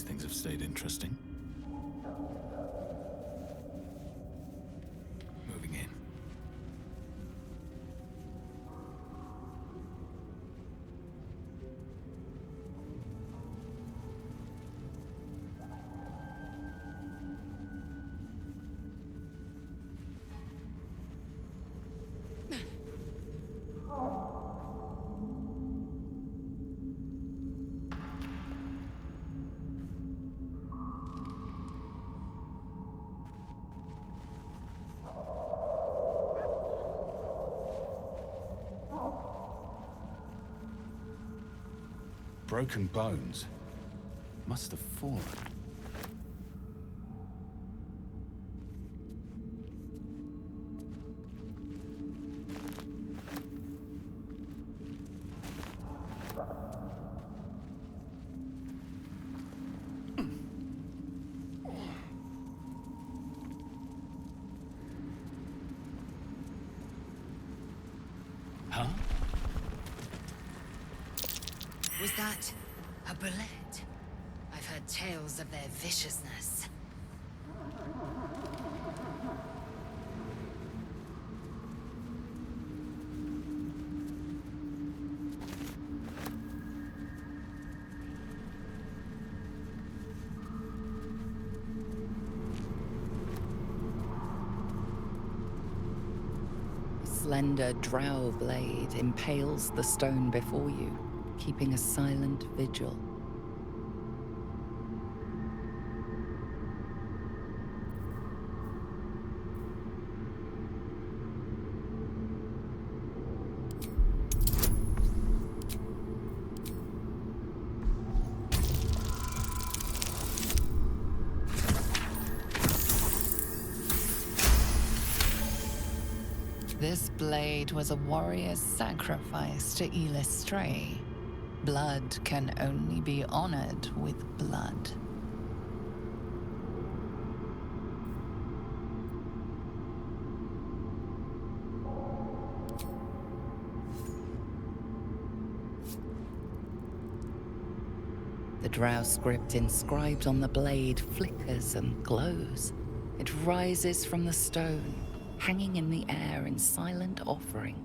things have stayed interesting. Moving in. Broken bones. Must have fallen. Huh? Was that a bullet? I've heard tales of their viciousness. A slender drow blade impales the stone before you, keeping a silent vigil. This blade was a warrior's sacrifice to Elistray. Blood can only be honored with blood. The drow script inscribed on the blade flickers and glows. It rises from the stone, hanging in the air in silent offering.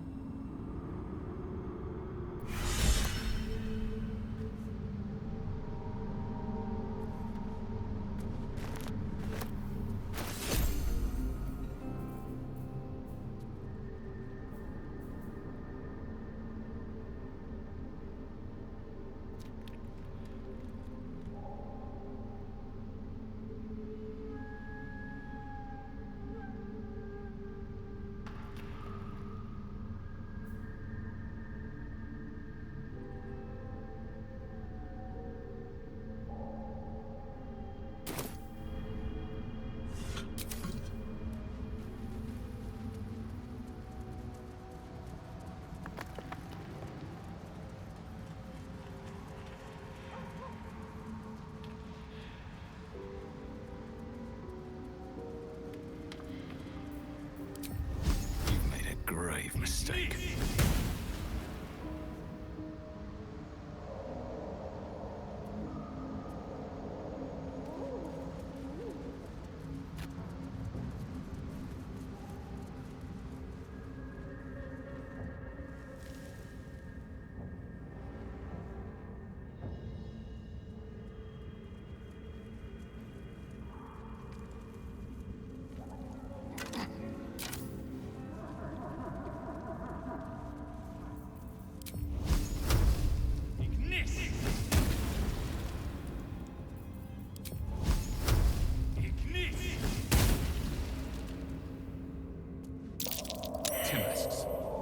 Grave mistake.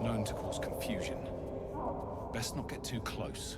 Known to cause confusion. Best not get too close.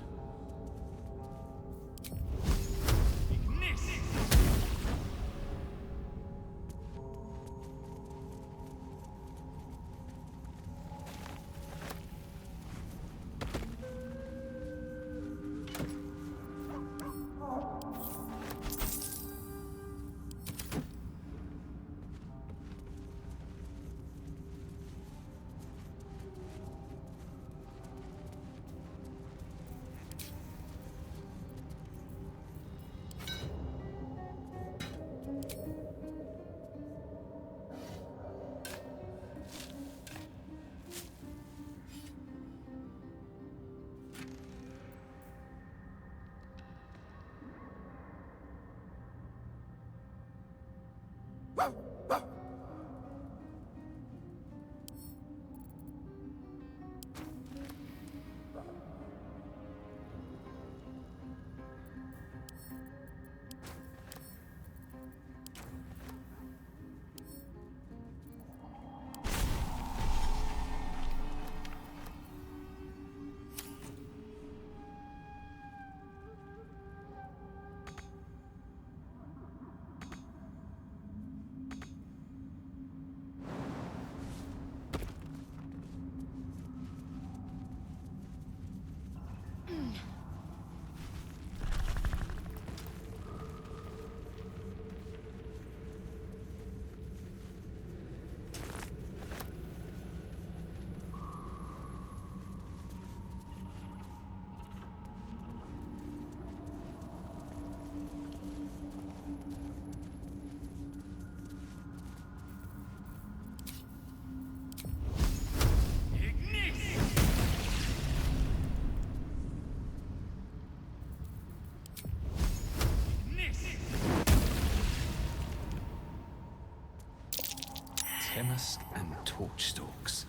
Chemist and torch stalks.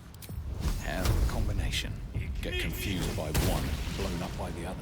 Hell of a combination. Get confused by one, blown up by the other.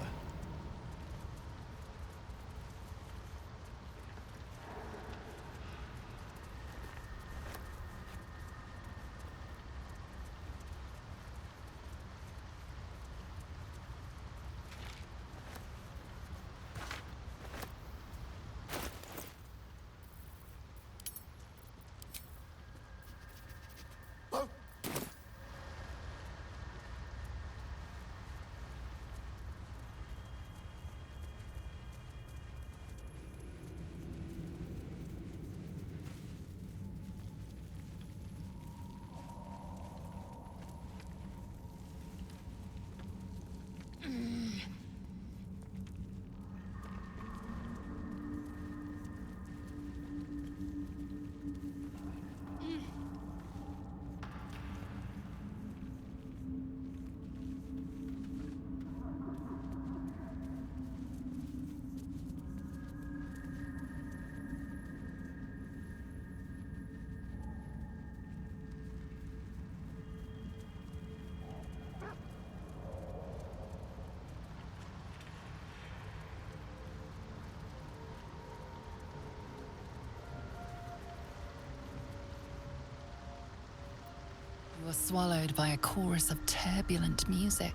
You are swallowed by a chorus of turbulent music.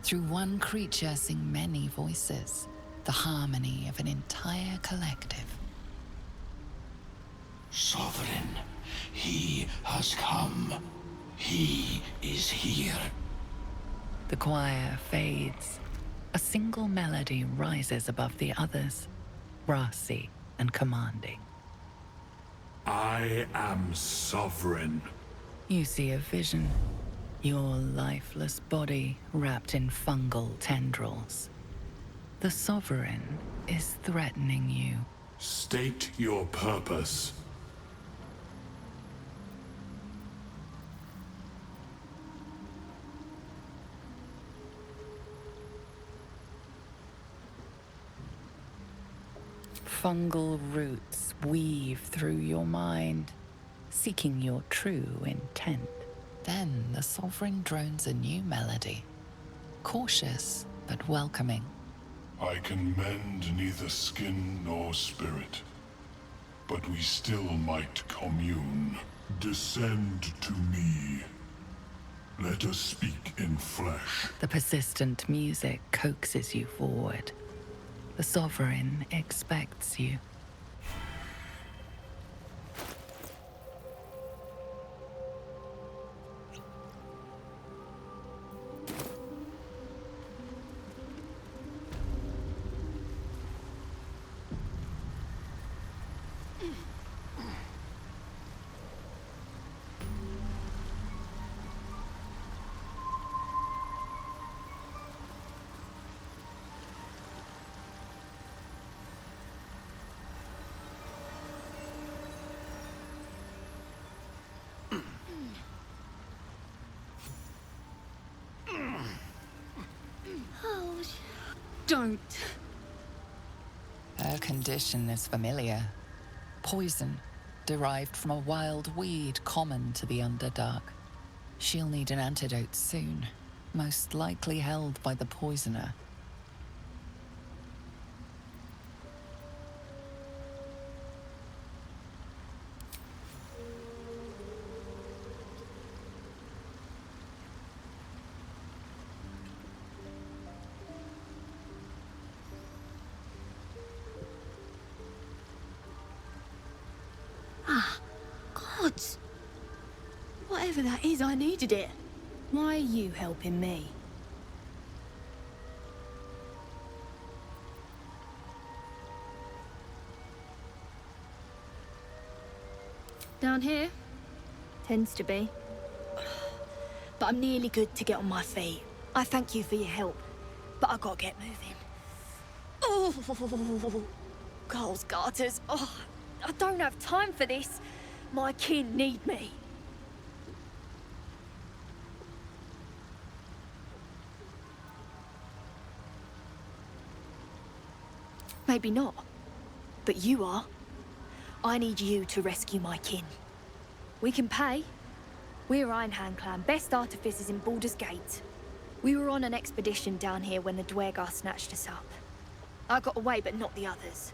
Through one creature sing many voices, the harmony of an entire collective. Sovereign, he has come. He is here. The choir fades. A single melody rises above the others, brassy and commanding. I am sovereign. You see a vision. Your lifeless body wrapped in fungal tendrils. The Sovereign is threatening you. State your purpose. Fungal roots weave through your mind, seeking your true intent. Then the Sovereign drones a new melody, cautious but welcoming. I can mend neither skin nor spirit, but we still might commune. Descend to me. Let us speak in flesh. The persistent music coaxes you forward. The Sovereign expects you. Don't. Her condition is familiar. Poison, derived from a wild weed common to the Underdark. She'll need an antidote soon, most likely held by the poisoner. Gods! Whatever that is, I needed it. Why are you helping me? Down here? Tends to be. But I'm nearly good to get on my feet. I thank you for your help, but I gotta get moving. Oh, Carl's garters. Oh, I don't have time for this. My kin need me. Maybe not, but you are. I need you to rescue my kin. We can pay. We're Ironhand Clan, best artificers in Baldur's Gate. We were on an expedition down here when the Dwergar snatched us up. I got away, but not the others.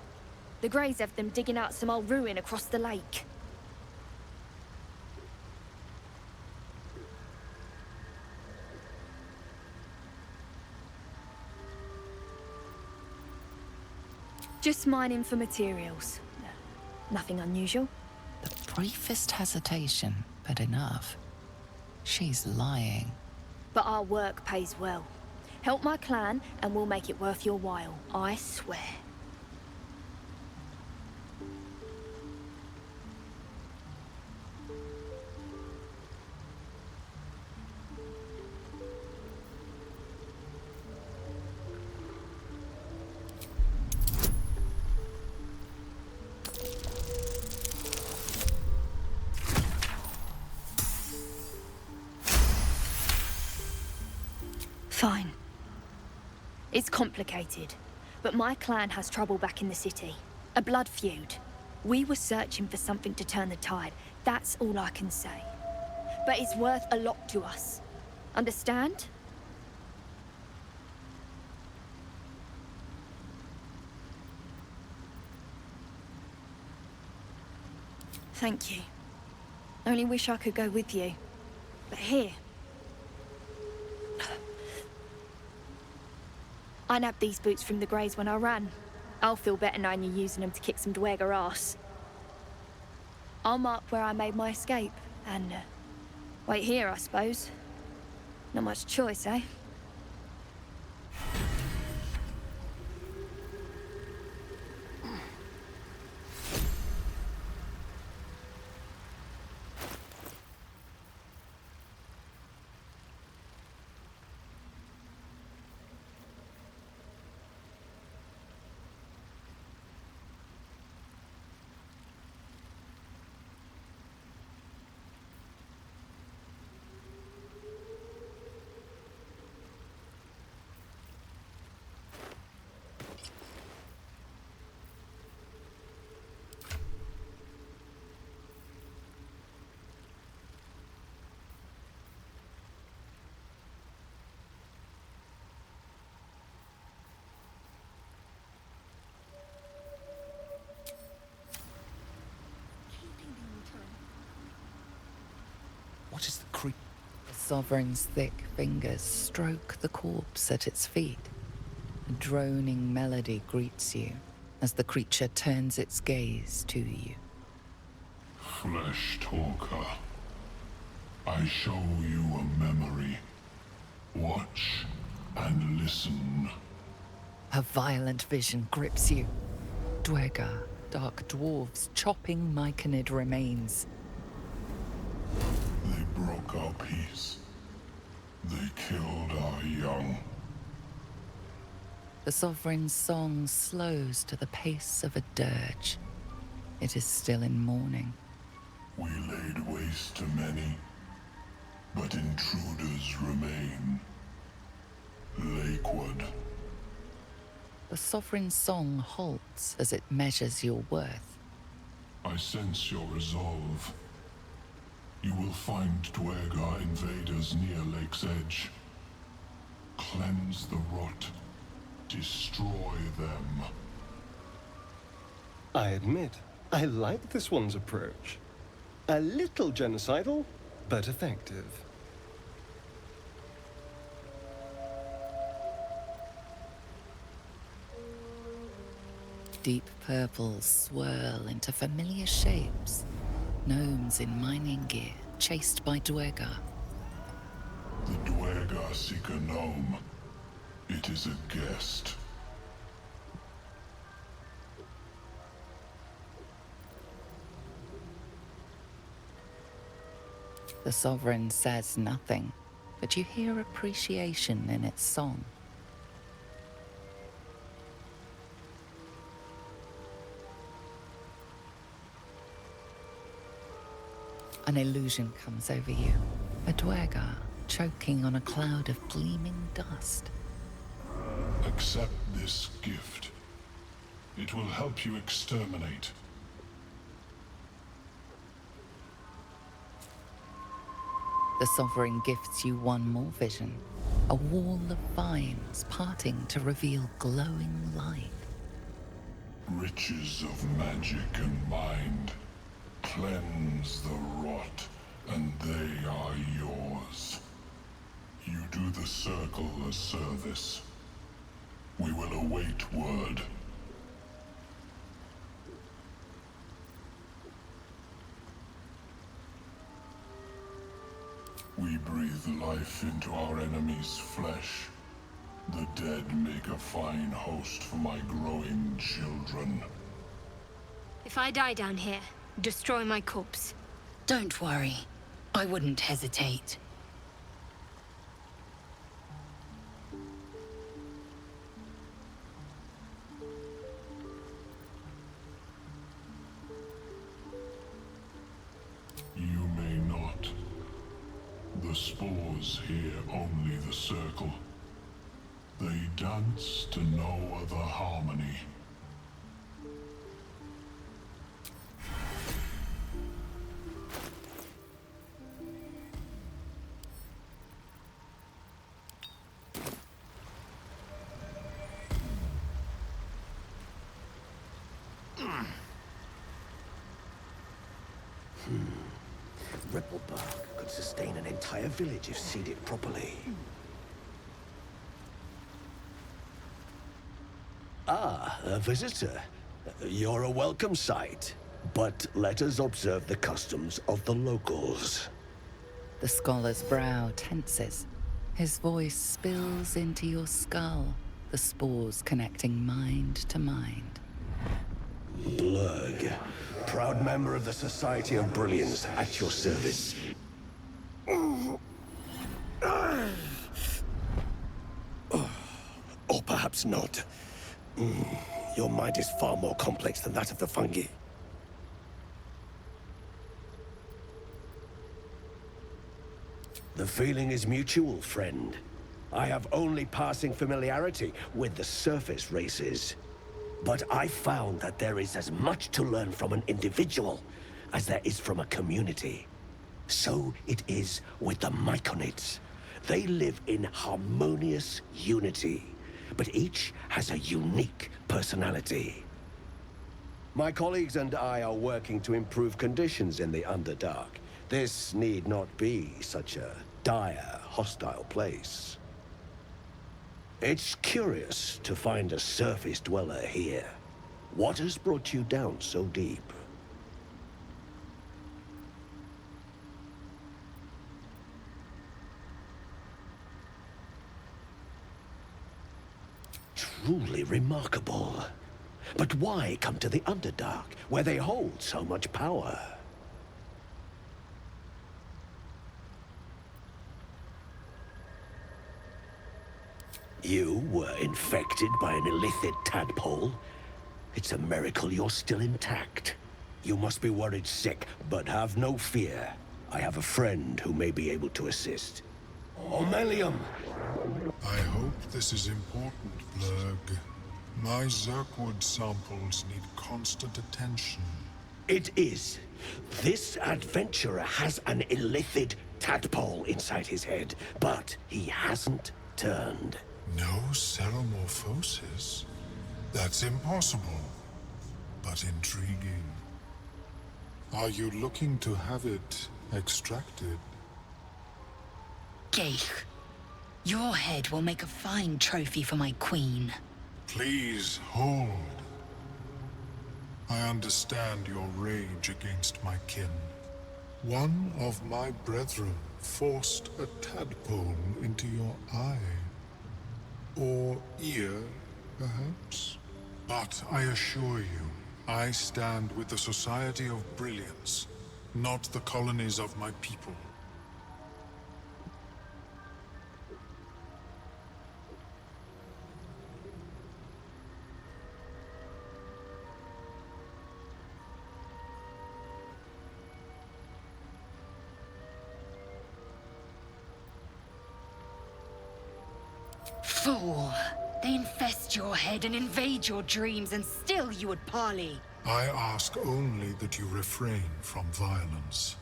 The Greys have them digging out some old ruin across the lake. Just mining for materials. Nothing unusual. The briefest hesitation, but enough. She's lying. But our work pays well. Help my clan, and we'll make it worth your while. I swear. Fine. It's complicated, but my clan has trouble back in the city. A blood feud. We were searching for something to turn the tide. That's all I can say. But it's worth a lot to us. Understand? Thank you. Only wish I could go with you. But here... I nabbed these boots from the Greys when I ran. I'll feel better knowing you're using them to kick some Dwergar ass. I'll mark where I made my escape, and wait here, I suppose. Not much choice, eh? What is the creep? The Sovereign's thick fingers stroke the corpse at its feet. A droning melody greets you as the creature turns its gaze to you. Flesh talker, I show you a memory. Watch and listen. A violent vision grips you. Dwergar, dark dwarves chopping myconid remains. They broke our peace. They killed our young. The Sovereign's song slows to the pace of a dirge. It is still in mourning. We laid waste to many, but intruders remain. Lakeward. The Sovereign's song halts as it measures your worth. I sense your resolve. You will find Dwergar invaders near Lake's Edge. Cleanse the rot. Destroy them. I admit, I like this one's approach. A little genocidal, but effective. Deep purples swirl into familiar shapes. Gnomes in mining gear, chased by Dwergar. The Dwergar seek a gnome. It is a guest. The Sovereign says nothing, but you hear appreciation in its song. An illusion comes over you, a Dwergar choking on a cloud of gleaming dust. Accept this gift. It will help you exterminate. The Sovereign gifts you one more vision, a wall of vines parting to reveal glowing light. Riches of magic and mind. Cleanse the rot, and they are yours. You do the Circle a service. We will await word. We breathe life into our enemy's flesh. The dead make a fine host for my growing children. If I die down here, destroy my corpse. Don't worry. I wouldn't hesitate. You may not. The spores hear only the Circle. They dance to no other harmony. Ripple bark could sustain an entire village if seeded properly. Ah, a visitor. You're a welcome sight. But let us observe the customs of the locals. The scholar's brow tenses. His voice spills into your skull, the spores connecting mind to mind. Blurg, proud member of the Society of Brilliance, at your service. Or perhaps not. Your mind is far more complex than that of the fungi. The feeling is mutual, friend. I have only passing familiarity with the surface races. But I found that there is as much to learn from an individual as there is from a community. So it is with the Myconids. They live in harmonious unity, but each has a unique personality. My colleagues and I are working to improve conditions in the Underdark. This need not be such a dire, hostile place. It's curious to find a surface dweller here. What has brought you down so deep? Truly remarkable. But why come to the Underdark, where they hold so much power? You were infected by an illithid tadpole? It's a miracle you're still intact. You must be worried sick, but have no fear. I have a friend who may be able to assist. Omelium! I hope this is important, Blurg. My Zerkwood samples need constant attention. It is. This adventurer has an illithid tadpole inside his head, but he hasn't turned. No ceremorphosis? That's impossible, but intriguing. Are you looking to have it extracted? Geich, your head will make a fine trophy for my queen. Please hold. I understand your rage against my kin. One of my brethren forced a tadpole into your eye. Or ear, perhaps? But I assure you, I stand with the Society of Brilliance, not the colonies of my people. Fool! They infest your head and invade your dreams, and still you would parley. I ask only that you refrain from violence.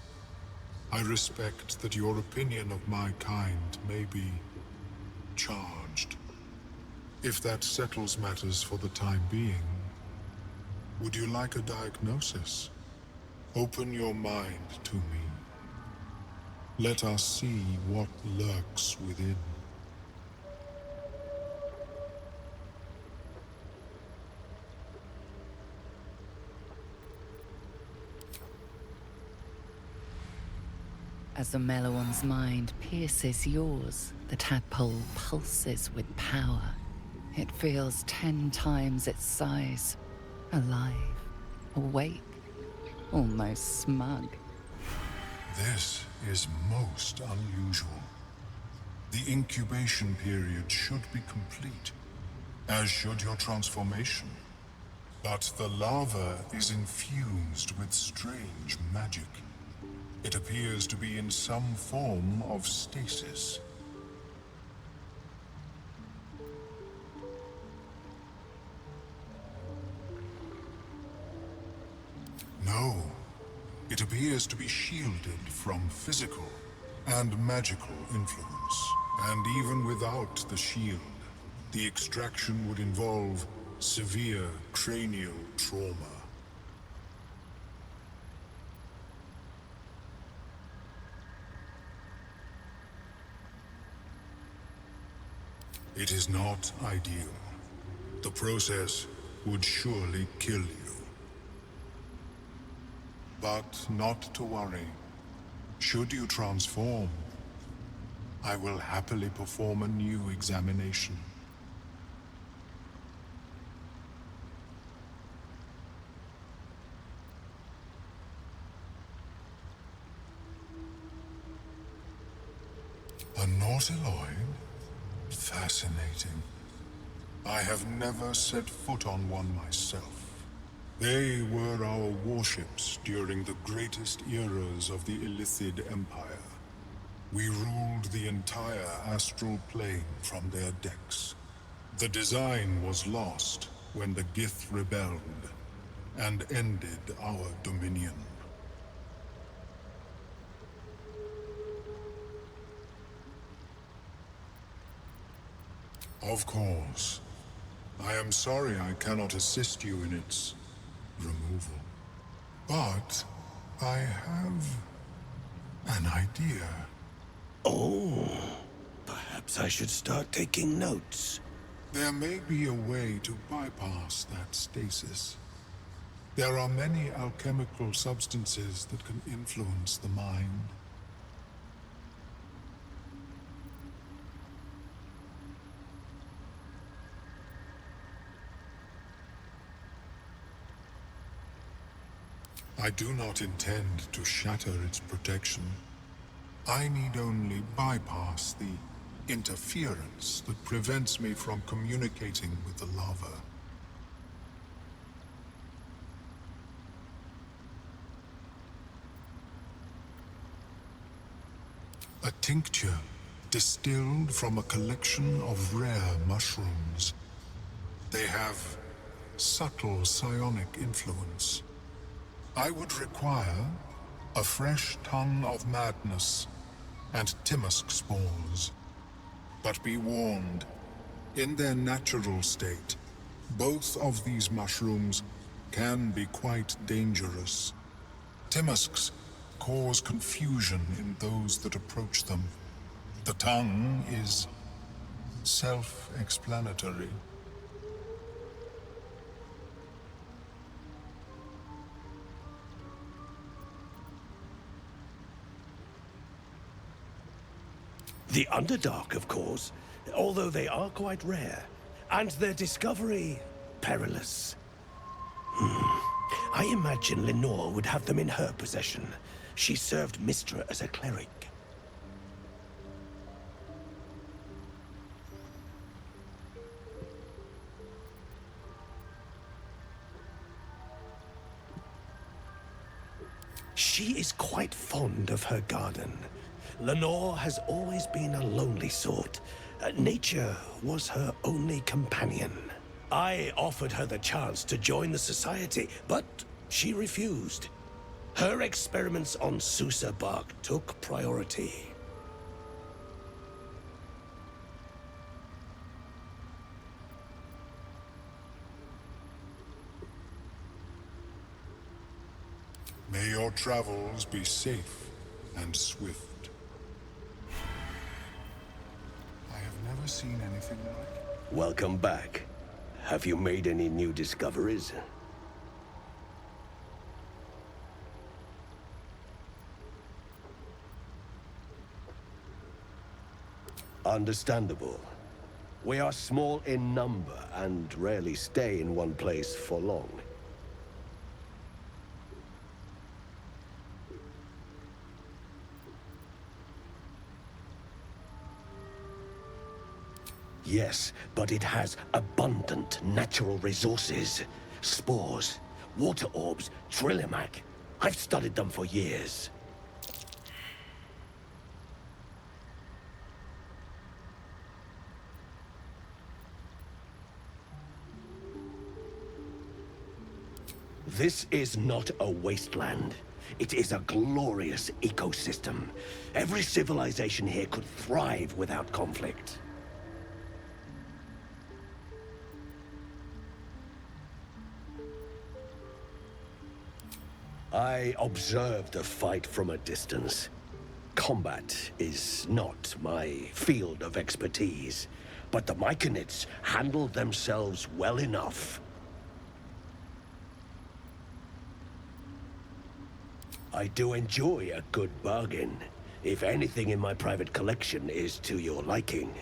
I respect that your opinion of my kind may be charged. If that settles matters for the time being, would you like a diagnosis? Open your mind to me. Let us see what lurks within. As the Meloan's mind pierces yours, the tadpole pulses with power. It feels 10 times its size. Alive, awake, almost smug. This is most unusual. The incubation period should be complete, as should your transformation. But the larva is infused with strange magic. It appears to be in some form of stasis. No, it appears to be shielded from physical and magical influence. And even without the shield, the extraction would involve severe cranial trauma. It is not ideal. The process would surely kill you. But not to worry. Should you transform, I will happily perform a new examination. A nautiloid? Fascinating. I have never set foot on one myself. They were our warships during the greatest eras of the Illithid Empire. We ruled the entire astral plane from their decks. The design was lost when the Gith rebelled and ended our dominion. Of course. I am sorry I cannot assist you in its removal. But I have an idea. Oh, perhaps I should start taking notes. There may be a way to bypass that stasis. There are many alchemical substances that can influence the mind. I do not intend to shatter its protection. I need only bypass the interference that prevents me from communicating with the larva. A tincture distilled from a collection of rare mushrooms. They have subtle psionic influence. I would require a fresh tongue of madness and Timusk spores. But be warned, in their natural state, both of these mushrooms can be quite dangerous. Timusks cause confusion in those that approach them. The tongue is self-explanatory. The Underdark, of course, although they are quite rare, and their discovery perilous. I imagine Lenore would have them in her possession. She served Mystra as a cleric. She is quite fond of her garden. Lenore has always been a lonely sort. Nature was her only companion. I offered her the chance to join the society, but she refused. Her experiments on Susa bark took priority. May your travels be safe and swift. I have never seen anything like it. Welcome back. Have you made any new discoveries? Understandable. We are small in number and rarely stay in one place for long. Yes, but it has abundant natural resources. Spores, water orbs, Trillimac. I've studied them for years. This is not a wasteland. It is a glorious ecosystem. Every civilization here could thrive without conflict. I observed the fight from a distance. Combat is not my field of expertise, but the Myconids handled themselves well enough. I do enjoy a good bargain, if anything in my private collection is to your liking.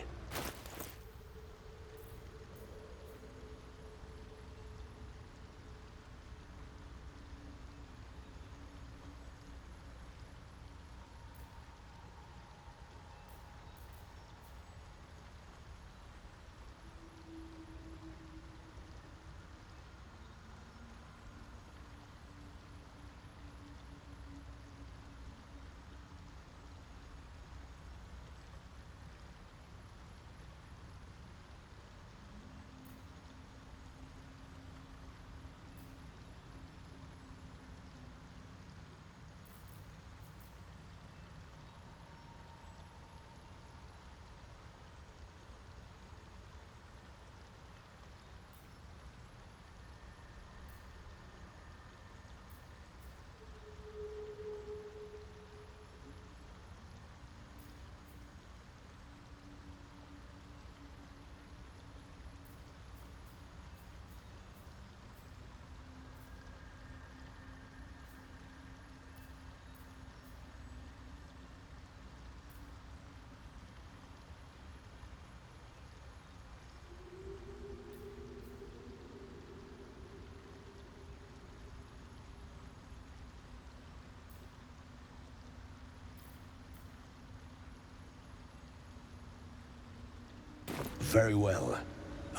Very well.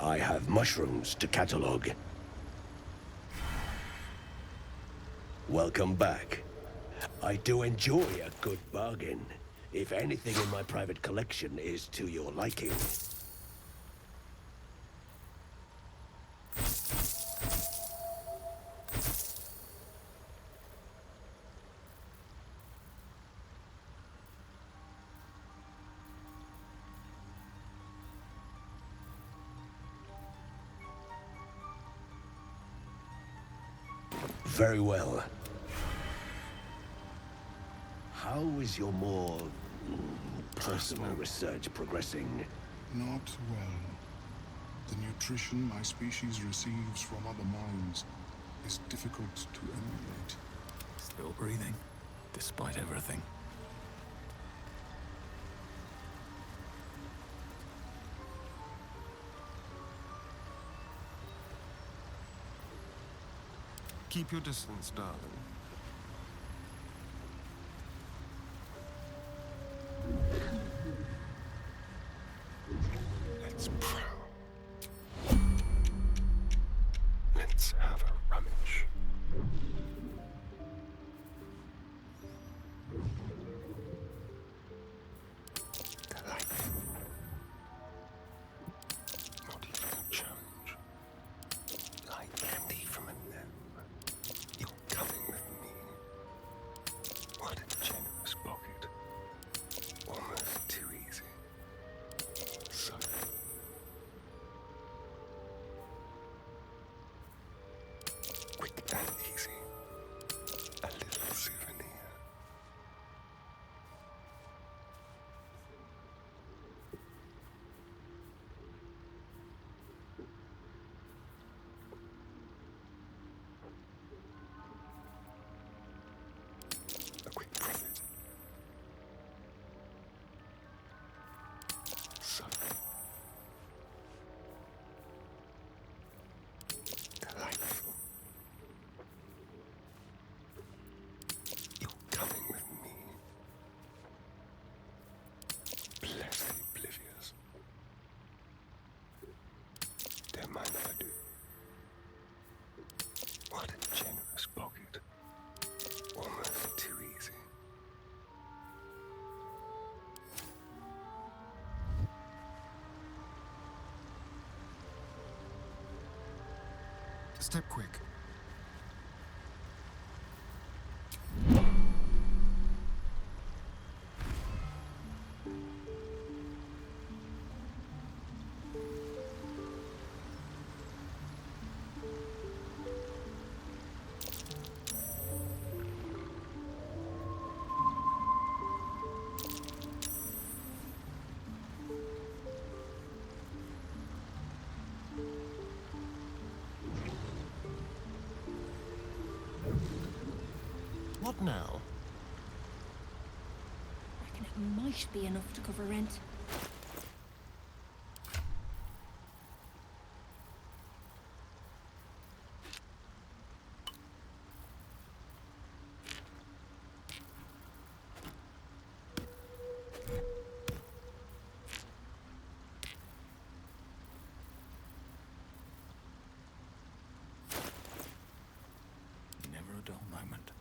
I have mushrooms to catalog. Welcome back. I do enjoy a good bargain, if anything in my private collection is to your liking. Very well. How is your more personal research progressing? Not well. The nutrition my species receives from other minds is difficult to emulate. Still breathing, despite everything. Keep your distance, darling. Let's prowl. Let's have a rummage. Delightful. Not even a challenge. Like candy from a gnome. You're coming with me. What a generous pocket. Almost too easy. So. Quick and easy. A little souvenir. A quick profit. So. Delightful. You're coming with me. Blessed oblivious. Don't mind if I do. What a generous pocket. Almost too easy. Step quick. What now? Reckon it might be enough to cover rent. Never a dull moment.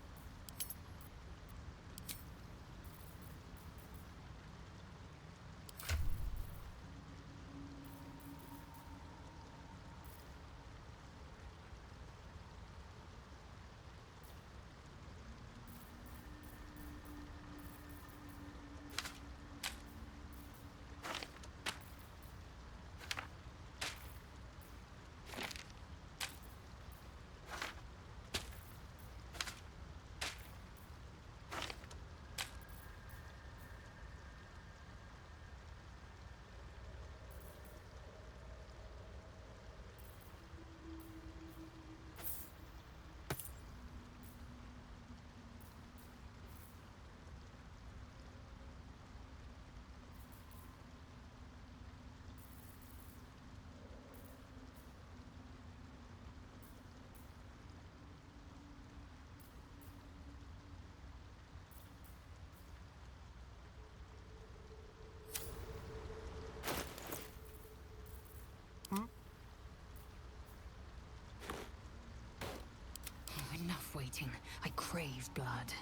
Enough waiting. I crave blood.